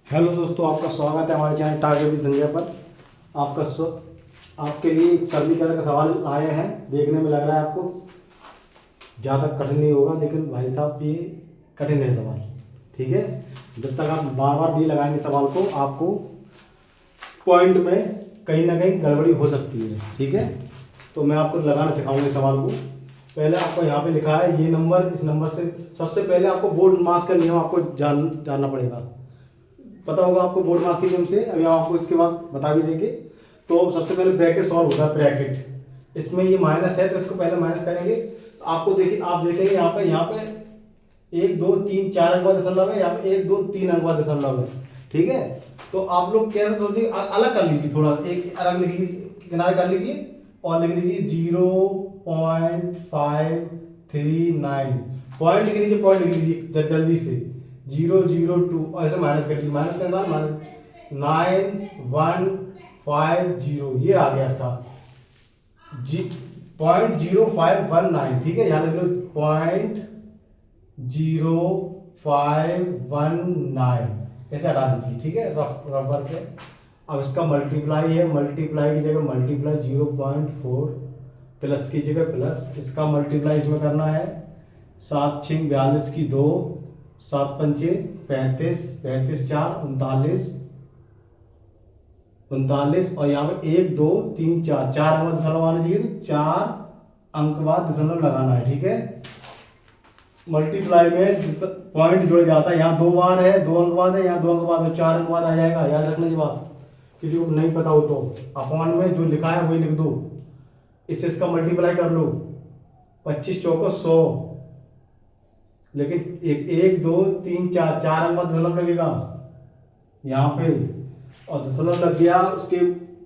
Hello दोस्तों, आपका स्वागत है हमारे चैनल टारगेट विद संजय पर। आपके लिए एक सरलीकरण का सवाल आए हैं। देखने में लग रहा है आपको ज़्यादा कठिन नहीं होगा, लेकिन भाई साहब ये कठिन है सवाल। ठीक है, जब तक आप बार बार नहीं लगाएंगे सवाल को, आपको पॉइंट में कहीं ना कहीं गड़बड़ी हो सकती है। ठीक है, तो मैं आपको लगाना सिखाऊंगा सवाल को। पहले आपको यहाँ पे लिखा है ये नंबर, इस नंबर से सबसे पहले आपको बोर्ड मास का नियम आपको जानना पड़ेगा। पता होगा आपको बोर्ड मास के नियम से, अभी हम आपको इसके बाद बता भी देंगे। तो सबसे पहले ब्रैकेट सॉल्व होता है। ब्रैकेट इसमें ये माइनस है तो इसको पहले माइनस करेंगे। तो आपको देखिए, आप देखेंगे यहाँ पे 1 2 3 4 अंक वाला दशमलव है, यहाँ पे 1 2 3 अंक वाला दशमलव है। ठीक है, तो आप लोग कैसे सोचिए, अलग कर लीजिए, थोड़ा एक अलग लिख लीजिए, किनारे कर लीजिए और लिख लीजिए 0.539। पॉइंट लिख लीजिए, पॉइंट लिख लीजिए जल्दी से 002 और ऐसे माइनस कर लीजिए। माइनस करना माइनस 9150, ये आ गया इसका 0.0519। ठीक है, यहाँ लिख लो 0.0519, ऐसे हटा दीजिए। ठीक है, रफ के। अब इसका मल्टीप्लाई है, मल्टीप्लाई की जगह मल्टीप्लाई 0.4, प्लस की जगह प्लस। इसका मल्टीप्लाई इसमें करना है 7 6 42 की 2, 7 5 35, 35 4 39 और यहाँ पे 1 2 3 4 4 अंक बाद दशमलव आना चाहिए, तो 4 अंक बाद दशमलव लगाना है। ठीक है, मल्टीप्लाई में पॉइंट जुड़ जाता है। यहाँ 2 बार है, 2 अंक बाद है, यहाँ 2 अंक बाद है, 4 अंक बाद आ जाएगा। याद रखने की बात, किसी को नहीं पता हो तो अपॉन में जो लिखा है वही लिख दो। इसका मल्टीप्लाई कर लो, 25 चौको 100, लेकिन 1 2 3 4 4 अंक बाद दशमलव लगेगा यहाँ पे, और दशमलव लग गया। उसके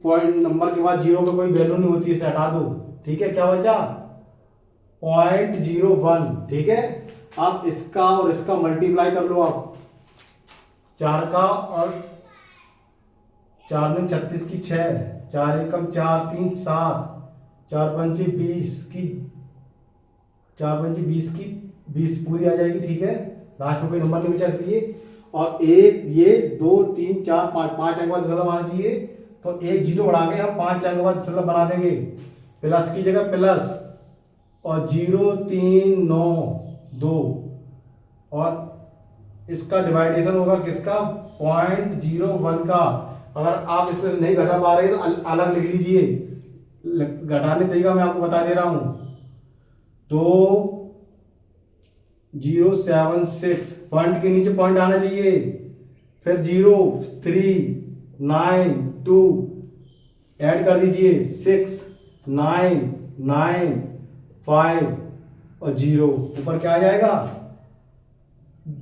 पॉइंट नंबर के बाद जीरो का कोई वैल्यू नहीं होती, इसे हटा दो। ठीक है, क्या बचा 0.01। ठीक है, आप इसका और इसका मल्टीप्लाई कर लो। आप 4 का और 4 में 36 की 6, 4 एकम 4 3 7, 4 पंचे 20 की 20 पूरी आ जाएगी। ठीक है, लास्ट में कोई नंबर नहीं बचा चाहिए। और एक ये 2 3 4 5 अंक बाद दशमलव आना चाहिए, तो एक जीरो बढ़ा के हम 5 अंक बाद दशमलव बना देंगे। प्लस की जगह प्लस और 0 3 9 2, और इसका डिवाइडेशन होगा किसका 0.01 का। अगर आप इसमें से नहीं घटा पा रहे तो अलग लिख लीजिए, घटाने तरीका मैं आपको बता दे रहा हूं। 2076 पॉइंट के नीचे पॉइंट आना चाहिए, फिर 0 3 9 2 ऐड कर दीजिए 6 9 9 5 और 0, ऊपर क्या आ जाएगा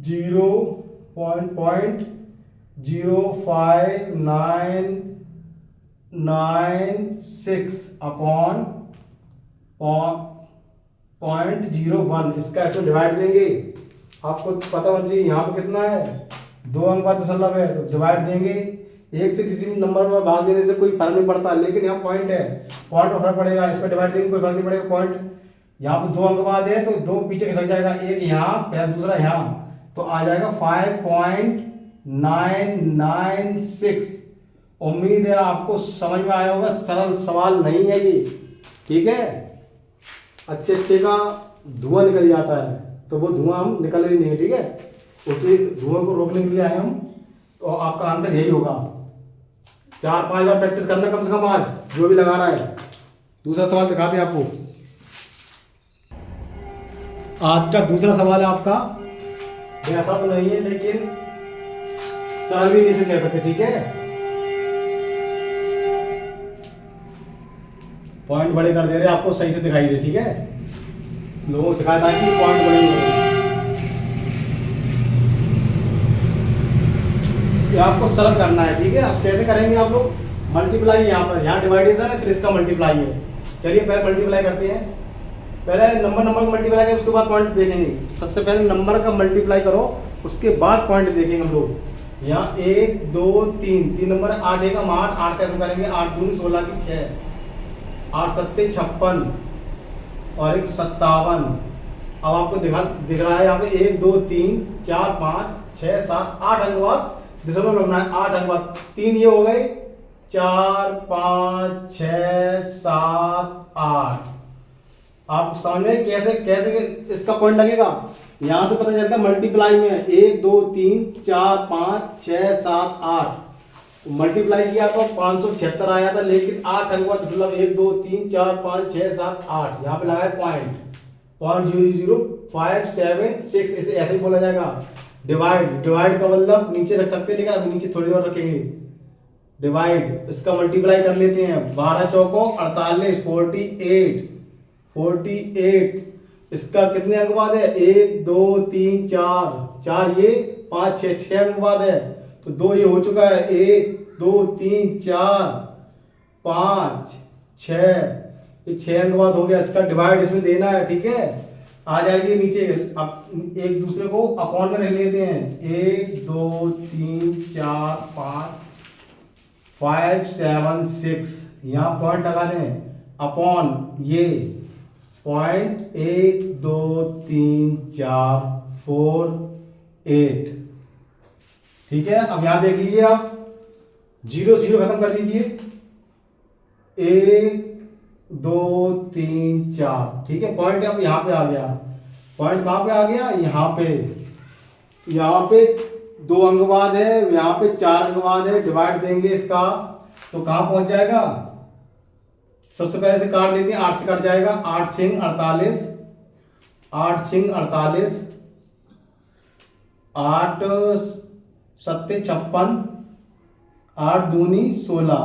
0.05996 अपॉन 0.01। इसका ऐसे डिवाइड देंगे, आपको पता होना चाहिए यहाँ पे कितना है, 2 अंक बाद दशमलव है, तो डिवाइड देंगे। एक से किसी भी नंबर में भाग देने से कोई फर्क नहीं पड़ता, लेकिन यहाँ पॉइंट है, पॉइंट में फर्क पड़ेगा। इस पर डिवाइड देंगे कोई फर्क नहीं पड़ेगा। पॉइंट यहाँ पे 2 अंक बाद है तो 2 पीछे खिसक जाएगा, एक यहाँ फिर दूसरा यहाँ, तो आ जाएगा 5.996। उम्मीद है आपको समझ में आया होगा, सरल सवाल नहीं है ये। ठीक है, अच्छे का धुआं निकल जाता है, तो वो धुआं हम निकल नहीं देंगे। ठीक है, उसी धुआं को रोकने के लिए आए हम, तो आपका आंसर यही होगा। 4 5 बार प्रैक्टिस करना कम से कम आज, जो भी लगा रहा है। दूसरा सवाल दिखाते हैं आपको। आज का दूसरा सवाल है आपका, ऐसा तो नहीं है लेकिन सरल भी नहीं से कह सकते। ठीक है, पॉइंट बड़े कर दे रहे, आपको सही से दिखाई दे। ठीक है, लोगों को सिखाया था कि पॉइंट बड़े नहीं होते। ये आपको सरल करना है। ठीक है, आप कैसे करेंगे आप लोग, मल्टीप्लाई यहाँ पर, यहाँ डिवाइडेशन है, फिर इसका मल्टीप्लाई है। चलिए पहले मल्टीप्लाई करते हैं। पहले नंबर का मल्टीप्लाई करें, उसके बाद पॉइंट देखेंगे। सबसे पहले नंबर का मल्टीप्लाई करो, उसके बाद पॉइंट देखेंगे हम लोग। यहाँ 1 2 3 नंबर है, 8 एकम 8, 8 कैसे करेंगे, 8 दूनी 16 की 6, 8 सत्ते 56 और 1 57। अब आपको दिख रहा है यहाँ पे 1 2 3 4 5 6 7 8 अंक बाद दशमलव लगना है, 8 अंक बाद 3 ये हो गए, 4 5 6 7 8। आप समझ में कैसे कैसे इसका पॉइंट लगेगा, यहां से पता चलता है मल्टीप्लाई में है, 1 2 3 4 5 6 7 8, मल्टीप्लाई किया तो 576 आया था, लेकिन 8 अंक बाद मतलब 1 2 3 4 5 6 7 8, यहाँ पे लगा है पॉइंट, 0.00576, इसे ऐसे ही बोला जाएगा। डिवाइड का मतलब नीचे रख सकते हैं, लेकिन अब नीचे थोड़ी देर रखेंगे। डिवाइड, इसका मल्टीप्लाई कर लेते हैं, 12 चौको 48, 48, इसका कितने अंक बाद है, 1 2 3 4, 4 ये 5 6, 6 अंक बाद है, तो 2 ये हो चुका है, 1 2 3 4 5 6, ये 6 अंक बाद हो गया, इसका डिवाइड इसमें देना है, ठीक है। आ जाएगी नीचे, अब एक दूसरे को अपॉन में रख लेते हैं, 1 2 3 4 5 7 6, यहाँ पॉइंट लगा दें, अपॉन ये पॉइंट 1 2 3 4 4 8, ठीक है। अब यहां देख लीजिए, आप 0 0 खत्म कर दीजिए, 1 2 3 4, ठीक है। पॉइंट अब यहाँ पे आ गया, पॉइंट कहाँ पे आ गया, यहाँ पे 2 अंक बाद है, यहाँ पे 4 अंक बाद है, डिवाइड देंगे इसका तो कहाँ पहुंच जाएगा, सबसे पहले से काट लेते हैं, 8 से कट जाएगा, 8 6 48, 8 6 48, 8 7 56, 8 दूनी 16,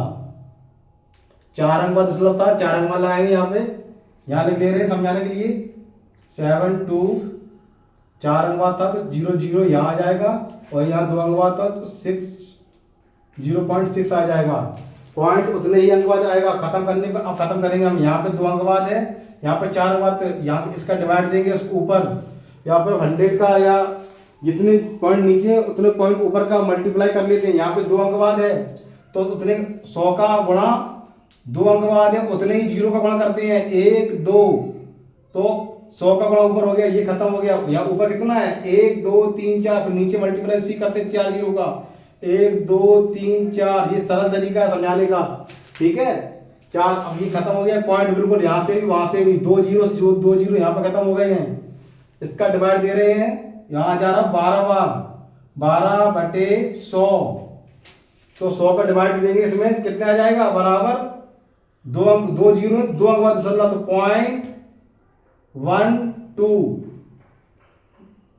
4 अंक बाद दशमलव था, 4 अंक बाद लगाएंगे यहाँ पे, यहाँ लिख ले रहे हैं समझाने के लिए, 7 2, 4 अंक बाद था तो 0 0 यहाँ आ जाएगा, और यहाँ 2 अंक बाद था तो 6 0.6 आ जाएगा, पॉइंट उतने ही अंक बाद आएगा। खत्म करने पर अब खत्म करेंगे हम, यहाँ पे 2 अंक बाद है, यहाँ पे 4 अंक बाद, यहाँ इसका डिवाइड देंगे उसको ऊपर, यहाँ पर 100 का या जितने पॉइंट नीचे है उतने पॉइंट ऊपर का मल्टीप्लाई कर लेते हैं, यहाँ पे 2 अंक बाद है तो उतने 100 का गुणा 2 अंक बाद है उतने ही 0 का गुणा करते हैं, 1 2, तो 100 का गुणा ऊपर हो गया, ये खत्म हो गया। यहाँ ऊपर कितना है, 1 2 3 4, फिर नीचे मल्टीप्लाई सी करते हैं 4 0 का, 1 2 3 4, ये सरल तरीका है समझाने का, ठीक है। 4, अब ये खत्म हो गया पॉइंट, बिल्कुल यहाँ से भी वहां से भी 2 0, जो 2 0 यहाँ पे खत्म हो गए हैं, इसका डिवाइड दे रहे हैं, यहाँ जा रहा 12 बार, 12/100, तो 100 का डिवाइड देंगे इसमें, कितने आ जाएगा, बराबर 2 0 2 अंक बाद दशमलव, तो 0.12,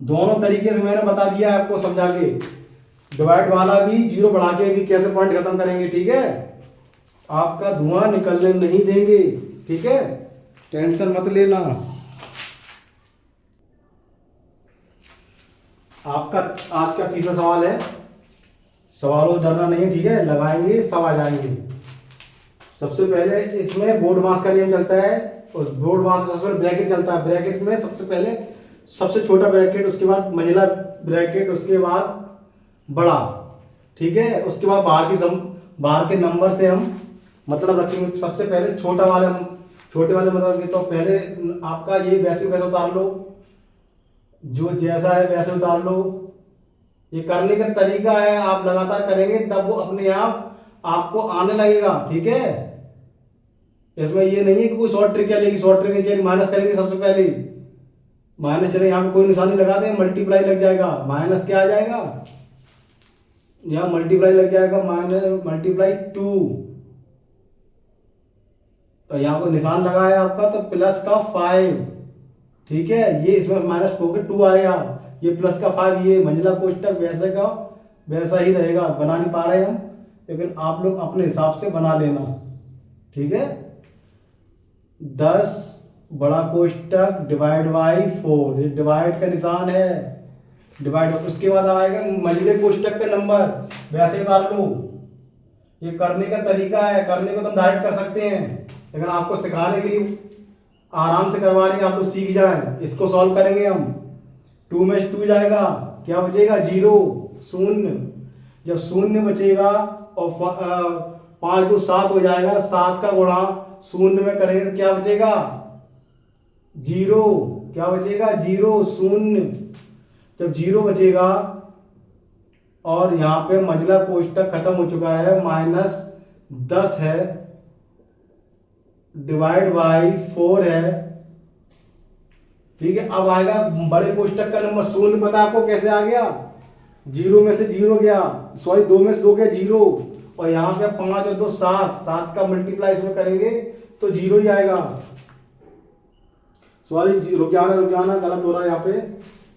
दोनों तरीके से मैंने बता दिया है आपको समझा के, डिवाइड वाला भी 0 बढ़ा के भी कैसे पॉइंट खत्म करेंगे, ठीक है। आपका धुआं निकलने नहीं देंगे, ठीक है, टेंशन मत लेना। आपका आज का तीसरा सवाल है, सवालों से डरना नहीं है, ठीक है, लगाएंगे सब आ जाएंगे। सबसे पहले इसमें बोर्ड मास का नियम चलता है, और बोर्ड मास सबसे पहले ब्रैकेट चलता है, ब्रैकेट में सबसे पहले सबसे छोटा ब्रैकेट, उसके बाद मंझला ब्रैकेट, उसके बाद बड़ा, ठीक है, उसके बाद बाहर के नंबर से हम मतलब रखेंगे। सबसे पहले छोटे वाले मतलब के, तो पहले आपका ये वैसे उतार लो, जो जैसा है वैसे उतार लो, ये करने का तरीका है, आप लगातार करेंगे तब वो अपने आप आपको आने लगेगा, ठीक है। इसमें ये नहीं है कि कोई शॉर्ट ट्रिक चलेगी, शॉर्ट ट्रिक नहीं चलेगी, माइनस करेंगे सबसे पहले, माइनस चले, यहाँ पे कोई निशानी लगा दें, मल्टीप्लाई लग जाएगा, माइनस क्या आ जाएगा, यहाँ मल्टीप्लाई लग जाएगा, मल्टीप्लाई 2, तो यहाँ को निशान लगा है आपका, तो प्लस का 5, ठीक है, ये इसमें माइनस हो के 2 आएगा, ये प्लस का 5, ये मंझला कोष्टक वैसे का वैसा ही रहेगा, बना नहीं पा रहे हम, लेकिन आप लोग अपने हिसाब से बना लेना, ठीक है। 10 बड़ा कोष्टक डिवाइड बाई 4, ये डिवाइड का निशान है, डिवाइड, उसके बाद आएगा मंझले कोष्टक का नंबर, वैसे उतार लो, ये करने का तरीका है, करने को तो हम डायरेक्ट कर सकते हैं, लेकिन आपको सिखाने के लिए आराम से करवा रहे हैं, आप लोग सीख जाए। इसको सॉल्व करेंगे हम, 2 में 2 जाएगा, क्या बचेगा, 0 0, जब 0 बचेगा और 5 2 7 हो जाएगा, 7 का गुणा 0 में करेंगे तो क्या बचेगा, 0, क्या बचेगा, 0 0, जब 0 बचेगा और यहाँ पे मंझला कोष्टक खत्म हो चुका है, -10 है, डिवाइड बाई 4 है। ठीक है, अब आएगा बड़े कोष्टक का नंबर। शून्य पता है आपको कैसे आ गया, 0 में से 0 गया, सॉरी 2 में से 2 गया 0, और यहाँ पे 5 और 2 7, 7 का मल्टीप्लाई इसमें करेंगे तो 0 ही आएगा। सॉरी रुक जाना गलत हो रहा है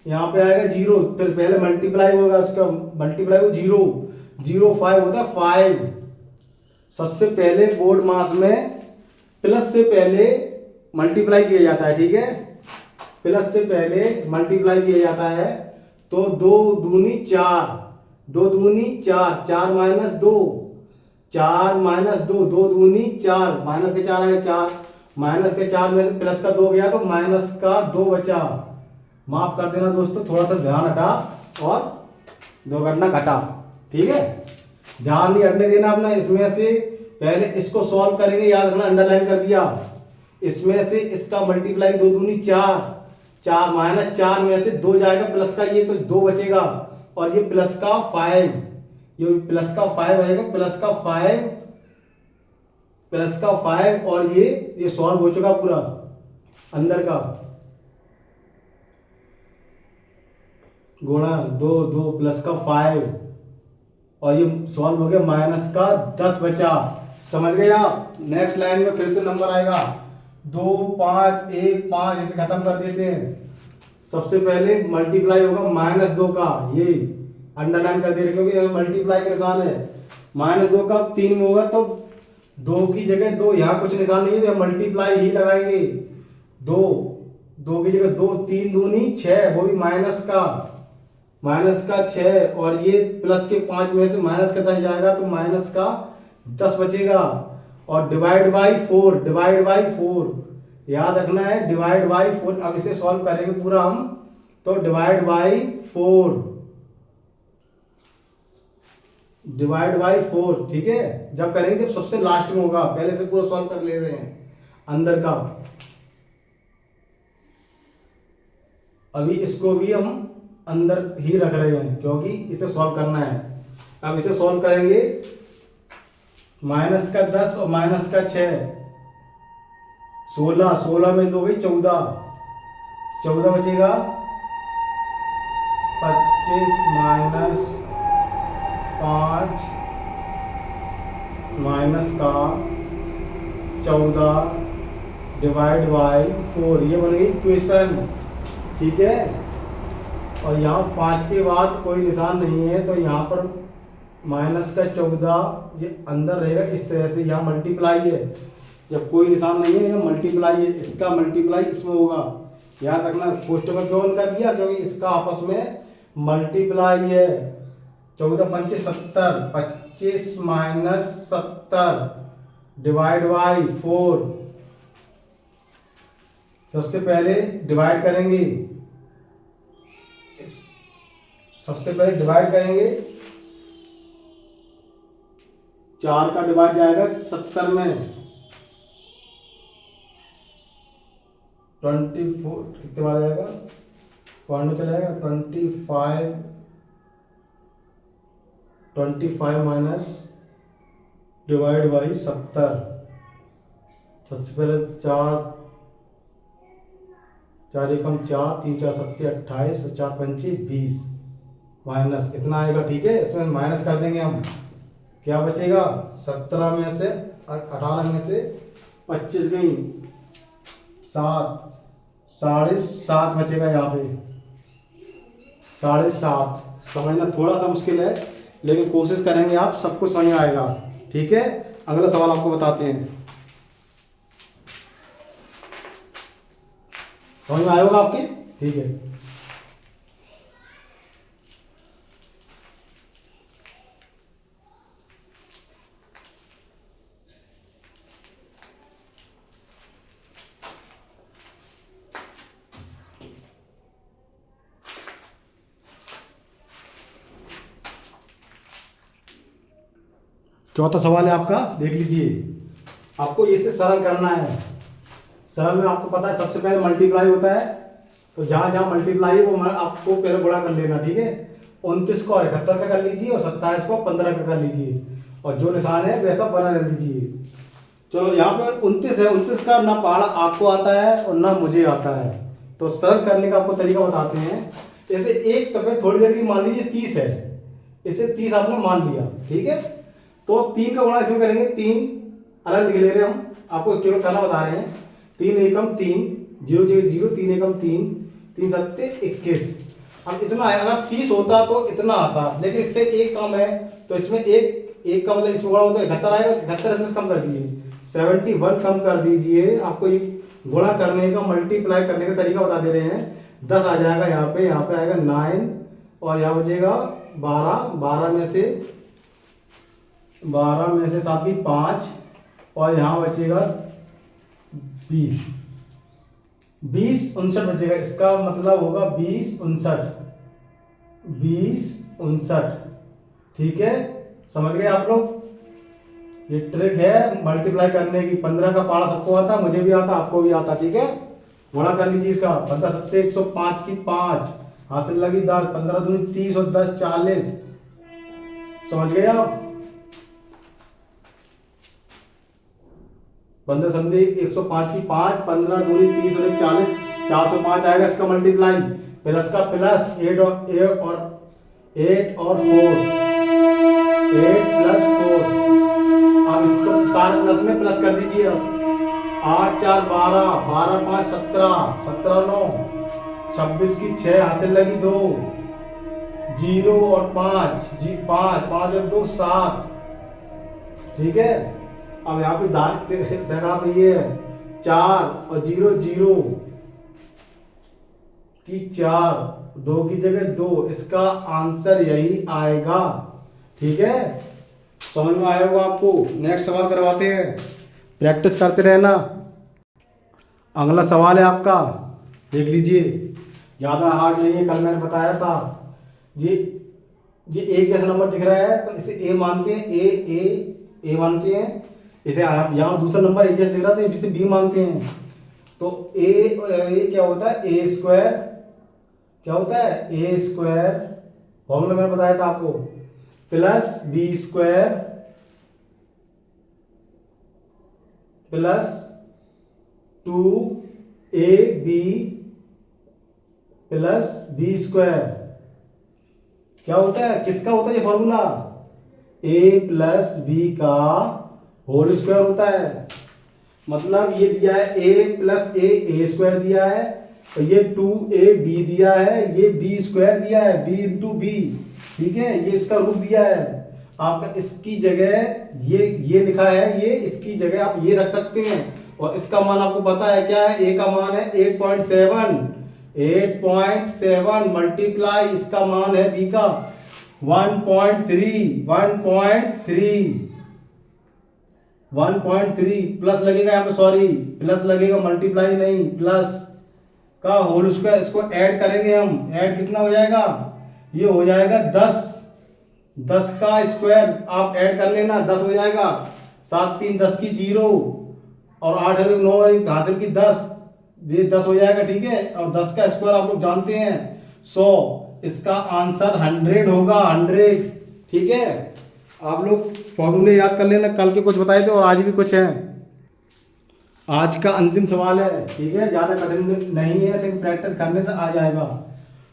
यहाँ पे आएगा 0, फिर पहले मल्टीप्लाई होगा, उसका मल्टीप्लाई हो 0, 0 5 होता है 5। सबसे पहले बोर्ड मास में प्लस से पहले मल्टीप्लाई किया जाता है। ठीक है, प्लस से पहले मल्टीप्लाई किया जाता है, तो 2 दूनी 4, 2 दूनी 4, 4 माइनस 2, 4 माइनस 2, 2 दूनी 4, माइनस के 4 आएगा 4, माइनस के 4 में से प्लस का 2 गया तो माइनस का 2 बचा। माफ कर देना दोस्तों, थोड़ा सा ध्यान हटा और दुर्घटना घटा। ठीक है, ध्यान नहीं हटने देना अपना। इसमें से पहले इसको सॉल्व करेंगे, याद रखना, अंडरलाइन कर दिया। इसमें से इसका मल्टीप्लाई 2 दूनी 4, 4 माइनस 4 में से 2 जाएगा प्लस का, ये तो 2 बचेगा, और ये प्लस का 5, ये प्लस का 5 आएगा, प्लस का 5, प्लस का 5, और ये सॉल्व हो चुका पूरा अंदर का, गुणा 2 2 प्लस का 5, और ये सॉल्व हो गया, माइनस का 10 बचा। समझ गए आप? नेक्स्ट लाइन में फिर से नंबर आएगा 2 5 1 5, इसे खत्म कर देते हैं। सबसे पहले मल्टीप्लाई होगा -2 का, ये अंडरलाइन कर दे रहे क्योंकि मल्टीप्लाई का निशान है। -2 का 3 में होगा तो 2 की जगह 2, यहाँ कुछ निशान नहीं है तो मल्टीप्लाई ही लगाएंगे। 2 की जगह 2, 3 दूनी 6, वो भी माइनस का 6, और ये प्लस के 5 में से माइनस का 10 जाएगा तो माइनस का 10 बचेगा, और डिवाइड बाई 4, याद रखना है, डिवाइड बाई 4। अब इसे सॉल्व करेंगे पूरा हम, तो डिवाइड बाई 4, ठीक है। जब करेंगे जब सबसे लास्ट में होगा, पहले से पूरा सॉल्व कर ले रहे हैं अंदर का। अभी इसको भी हम अंदर ही रख रहे हैं क्योंकि इसे सॉल्व करना है। अब इसे सॉल्व करेंगे, माइनस का 10 और माइनस का 6, 16 में 2 गई 14 बचेगा, 25 माइनस 5 माइनस का 14 डिवाइड बाई 4, ये बन गई इक्वेशन। ठीक है, और यहाँ 5 के बाद कोई निशान नहीं है तो यहाँ पर माइनस का 14 ये अंदर रहेगा इस तरह से। यहाँ मल्टीप्लाई है, जब कोई निशान नहीं है यहाँ मल्टीप्लाई है, इसका मल्टीप्लाई इसमें होगा। याद रखना, कोष्टक में क्यों कर दिया, क्योंकि इसका आपस में मल्टीप्लाई है। 14 पंचे 70, 25 माइनस 70 डिवाइड बाई 4। सबसे पहले डिवाइड करेंगे, 4 का डिवाइड जाएगा 70 में, 24 कितने बार जाएगा, पॉइंट में चला जाएगा, 25 माइनस डिवाइड बाई 70। सबसे पहले 4 एकम 4, 3 4 7 28, 4 पंचे 20, माइनस इतना आएगा। ठीक है, इसमें माइनस कर देंगे हम, क्या बचेगा, 17 में से 18 में से 25 गई 7, 7.5 बचेगा यहाँ पे, 7.5। समझना थोड़ा सा मुश्किल है लेकिन कोशिश करेंगे, आप सबको समझ में आएगा। ठीक है, अगला सवाल आपको बताते हैं। समझ में आया होगा आपके? ठीक है, चौथा सवाल है आपका, देख लीजिए। आपको इसे सरल करना है। सरल में आपको पता है सबसे पहले मल्टीप्लाई होता है, तो जहाँ जहाँ मल्टीप्लाई है वो आपको पहले गुणा कर लेना। ठीक है, 29 को 71 का कर लीजिए और 27 को 15 का कर लीजिए और जो निशान है वैसा बना रह दीजिए। चलो यहाँ पे 29 है, 29 का ना पहाड़ा आपको आता है और ना मुझे आता है, तो सरल करने का आपको तरीका बताते हैं। जैसे एक तब थोड़ी देर की मान लीजिए 30 है, इसे 30 आपने मान लिया, ठीक है। तो 3 का गुणा इसमें करेंगे, 3 अलग लिख ले रहे हैं हम, आपको केवल करना बता रहे हैं। 3 एकम 3, 0 0 0, 3 एकम 3, 3 सत्ते 21। अब इतना है, अगर 30 होता तो इतना आता, लेकिन इससे एक कम है तो इसमें एक का मतलब इसमें गुणा होता है 71 आएगा, 71 इसमें कम कर दीजिए, 71 कम कर दीजिए। आपको ये गुणा करने का मल्टीप्लाई करने का तरीका बता दे रहे हैं। 10 आ जाएगा यहाँ पे आएगा 9 और यहाँ बचेगा 12, 12 में से 7 की 5 और यहाँ बचेगा 20, 20 59 बचेगा। इसका मतलब होगा 20 59, 20 59, ठीक है। समझ गए आप लोग? ये ट्रिक है मल्टीप्लाई करने की। 15 का पहाड़ा सबको आता, मुझे भी आता, आपको भी आता, ठीक है। गुणा कर लीजिए इसका, 15 सत्ते 105 की 5, हासिल लगी 10, 15 दूनी 30 और 10 40। समझ गए आप? 15 संधि 105 की 5, 15 दूनी 30 और 40, 405 आएगा इसका मल्टीप्लाई। प्लस का प्लस 8 और 4, 8 प्लस 4। अब इसको सारे प्लस में प्लस कर दीजिए। 8 4 12, 12 5 17, 17 9, 26 की 6, हासिल लगी 2, 0 और 5, 5 5 और 2 7, ठीक है। अब यहाँ पे सैकड़ा पे ये है 4 और 0 0 की 4, 2 की जगह 2, इसका आंसर यही आएगा, ठीक है। समझ में आया होगा आपको? नेक्स्ट सवाल करवाते हैं, प्रैक्टिस करते रहना। अगला सवाल है आपका, देख लीजिए, ज़्यादा हार्ड नहीं है, कल मैंने बताया था। ये एक जैसा नंबर दिख रहा है तो इसे ए मानते हैं, ए मानते हैं। इसे आप यहाँ दूसरा नंबर एक जैसा दिख रहा था इसे बी मानते हैं। तो ए क्या होता है? ए स्क्वायर क्या होता है? ए स्क्वायर फॉर्मूला मैंने बताया था आपको, plus b square plus 2ab plus b square. क्या होता है? किसका होता है ये फॉर्मूला? a प्लस बी का होल स्क्वायर होता है। मतलब ये दिया है a प्लस ए स्क्वायर दिया है, और ये 2ab दिया है, ये b स्क्वायर दिया है, b इंटू बी, ठीक है। ये इसका रूप दिया है आपका, इसकी जगह ये लिखा है, ये इसकी जगह आप ये रख सकते हैं। और इसका मान आपको पता है क्या है? a का मान है 8.7 मल्टीप्लाई इसका मान है b का 1.3 प्लस लगेगा यहाँ पे, सॉरी प्लस लगेगा, मल्टीप्लाई नहीं, प्लस का होल स्क्वायर। इसको ऐड करेंगे हम, ऐड कितना हो जाएगा? ये हो जाएगा 10 का स्क्वायर, आप ऐड कर लेना, 10 हो जाएगा। 7 3 10 की 0 और 8 9 हासिल की 10, ये 10 हो जाएगा, ठीक है। और 10 का स्क्वायर आप लोग जानते हैं 100, इसका आंसर 100 होगा, 100, ठीक है। आप लोग फॉर्मूले याद कर लेना, कल के कुछ बताए थे और आज भी कुछ हैं। आज का अंतिम सवाल है, ठीक है, ज़्यादा कठिन नहीं है, लेकिन प्रैक्टिस करने से आ जाएगा।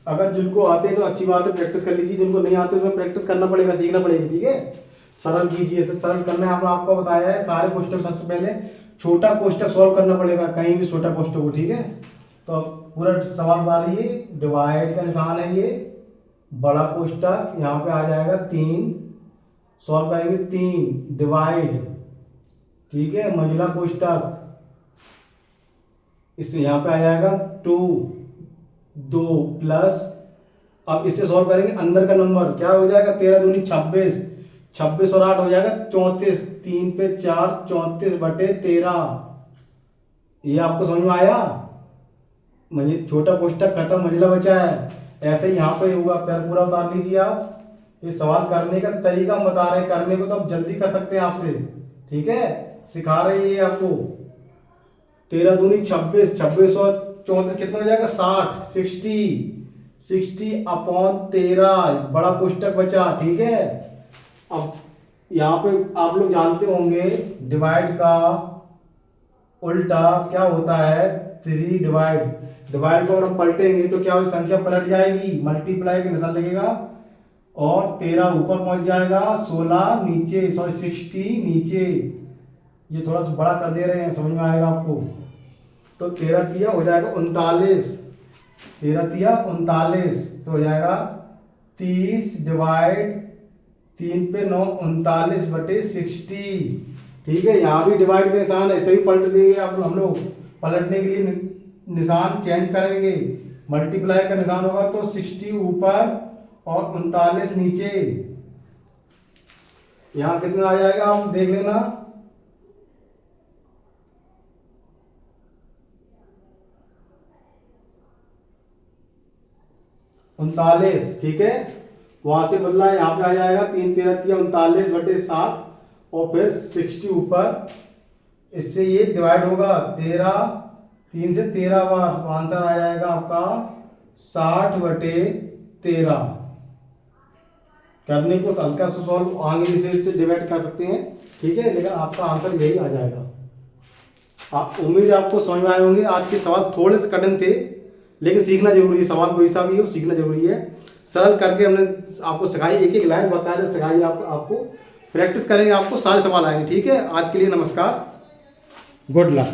अगर जिनको आते हैं तो अच्छी बात है, प्रैक्टिस कर लीजिए, जिनको नहीं आते उसमें प्रैक्टिस करना पड़ेगा, सीखना पड़ेगा, ठीक है। सरल कीजिए, इसे सरल करना है, आपको बताया है। सारे कोष्टक सबसे पहले छोटा कोष्टक सॉल्व करना पड़ेगा, कहीं भी छोटा कोष्टक हो, ठीक है। तो पूरा सवाल बता रही है, डिवाइड का निशान है ये, बड़ा कोष्टक यहाँ पे आ जाएगा 3, सॉल्व करेंगे 3 डिवाइड, ठीक है, मंझला कोष्टक इससे यहाँ पे आ जाएगा 2 प्लस, अब इससे सॉल्व करेंगे अंदर का नंबर, क्या हो जाएगा? 13 दूनी 26, 26 और 8 हो जाएगा 34, 3 पे 4, 34/13। ये आपको समझ में आया? मुझे छोटा कोष्टक खत्म, मंझला बचा है। ऐसे ही यहाँ पे होगा, पैर पूरा उतार लीजिए आप। ये सवाल करने का तरीका हम बता रहे हैं, करने को तो आप जल्दी कर सकते हैं आपसे, ठीक है, सिखा रहे हैं आपको। 13 दूनी 26, 26 और 34 कितना हो जाएगा? 60, 60/13 बड़ा कोष्टक बचा, ठीक है। अब यहाँ पे आप लोग जानते होंगे डिवाइड का उल्टा क्या होता है, 3 डिवाइड। डिवाइड को अगर हम पलटेंगे तो क्या होगी, संख्या पलट जाएगी, मल्टीप्लाई का निशान लगेगा और 13 ऊपर पहुंच जाएगा, 16 नीचे, सॉरी 60 नीचे। ये थोड़ा सा बड़ा कर दे रहे हैं, समझ में आएगा आपको। तो 13 तिया हो जाएगा 39, 13 तिया 39, तो हो जाएगा 30 डिवाइड 3 पे 9, 39/60, ठीक है। यहाँ भी डिवाइड के निशान ऐसे ही पलट देंगे आप, हम लोग पलटने के लिए निशान चेंज करेंगे। मल्टीप्लाई का निशान होगा तो 60 ऊपर और 39 नीचे। यहाँ कितना आ जाएगा आप देख लेना, 39, ठीक है। वहां से बदला यहाँ पे आ जाएगा 3 13 39/60 और फिर 60 ऊपर, इससे ये डिवाइड होगा 13, 3 से 13 बार, तो आंसर आ जाएगा आपका 60/13। करने को तो हल्का सा सॉल्व आगे भी से डिवाइड कर सकते हैं, ठीक है, लेकिन आपका आंसर यही आ जाएगा। आप उम्मीद है आपको समझ में आए होंगे। आज के सवाल थोड़े से कठिन थे, लेकिन सीखना जरूरी है, सवाल कोई सा भी हो सीखना जरूरी है। सरल करके हमने आपको सिखाई, एक एक लाइन बाकायदा सिखाई आपको प्रैक्टिस करेंगे, आपको सारे सवाल आएंगे, ठीक है। आज के लिए नमस्कार, गुड लक।